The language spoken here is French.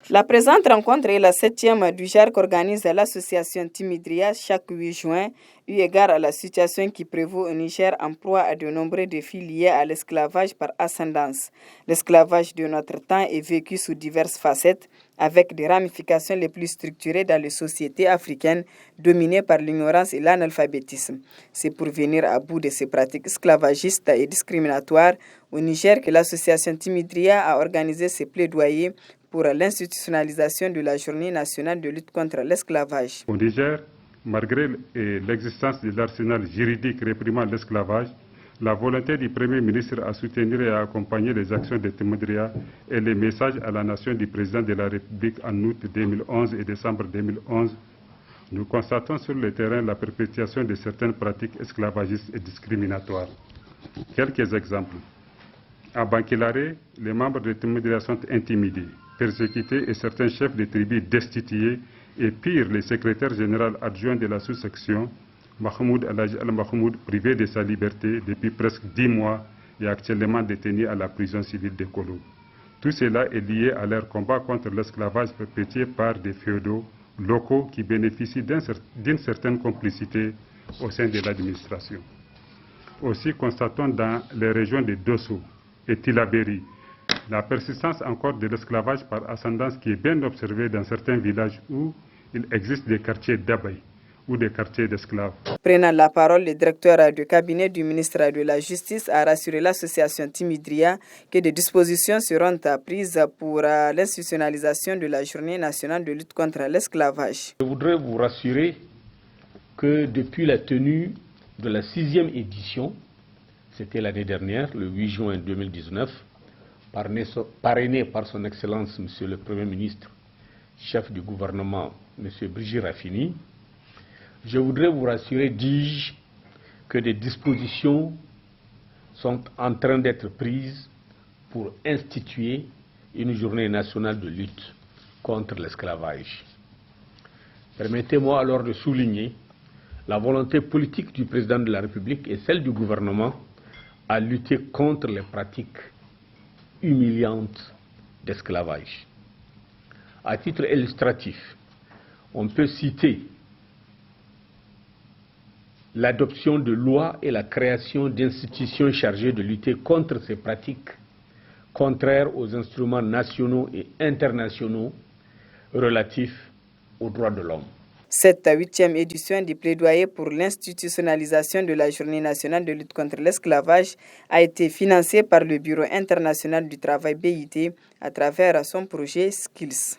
La présente rencontre est la 7e du genre qu'organise l'association Timidria chaque 8 juin, eu égard à la situation qui prévaut au Niger en proie à de nombreux défis liés à l'esclavage par ascendance. L'esclavage de notre temps est vécu sous diverses facettes, avec des ramifications les plus structurées dans les sociétés africaines dominées par l'ignorance et l'analphabétisme. C'est pour venir à bout de ces pratiques esclavagistes et discriminatoires au Niger que l'association Timidria a organisé ses plaidoyers pour l'institutionnalisation de la Journée nationale de lutte contre l'esclavage. Au Niger, malgré l'existence de l'arsenal juridique réprimant l'esclavage, la volonté du Premier ministre à soutenir et à accompagner les actions de Timidria et les messages à la nation du président de la République en août 2011 et décembre 2011, nous constatons sur le terrain la perpétuation de certaines pratiques esclavagistes et discriminatoires. Quelques exemples. À Bankilare, les membres de Timidria sont intimidés, persécutés et certains chefs de tribus destitués, et pire, le secrétaire général adjoint de la sous-section, Mahmoud Al-Mahmoud, privé de sa liberté depuis presque 10 mois et actuellement détenu à la prison civile de Kolo. Tout cela est lié à leur combat contre l'esclavage perpétué par des féodaux locaux qui bénéficient d'une certaine complicité au sein de l'administration. Aussi, constatons dans les régions de Dosso et Tilaberi la persistance encore de l'esclavage par ascendance qui est bien observée dans certains villages où il existe des quartiers d'Abaye ou des quartiers d'esclaves. Prenant la parole, le directeur du cabinet du ministre de la Justice a rassuré l'association Timidria que des dispositions seront prises pour l'institutionnalisation de la Journée nationale de lutte contre l'esclavage. Je voudrais vous rassurer que depuis la tenue de la 6e édition, c'était l'année dernière, le 8 juin 2019, parrainé par son Excellence, Monsieur le Premier ministre, chef du gouvernement, Monsieur Brigitte Raffini, je voudrais vous rassurer, dis-je, que des dispositions sont en train d'être prises pour instituer une journée nationale de lutte contre l'esclavage. Permettez-moi alors de souligner la volonté politique du président de la République et celle du gouvernement à lutter contre les pratiques humiliantes d'esclavage. À titre illustratif, on peut citer l'adoption de lois et la création d'institutions chargées de lutter contre ces pratiques contraires aux instruments nationaux et internationaux relatifs aux droits de l'homme. Cette 8e édition du plaidoyer pour l'institutionnalisation de la Journée nationale de lutte contre l'esclavage a été financée par le Bureau international du travail BIT à travers son projet Skills.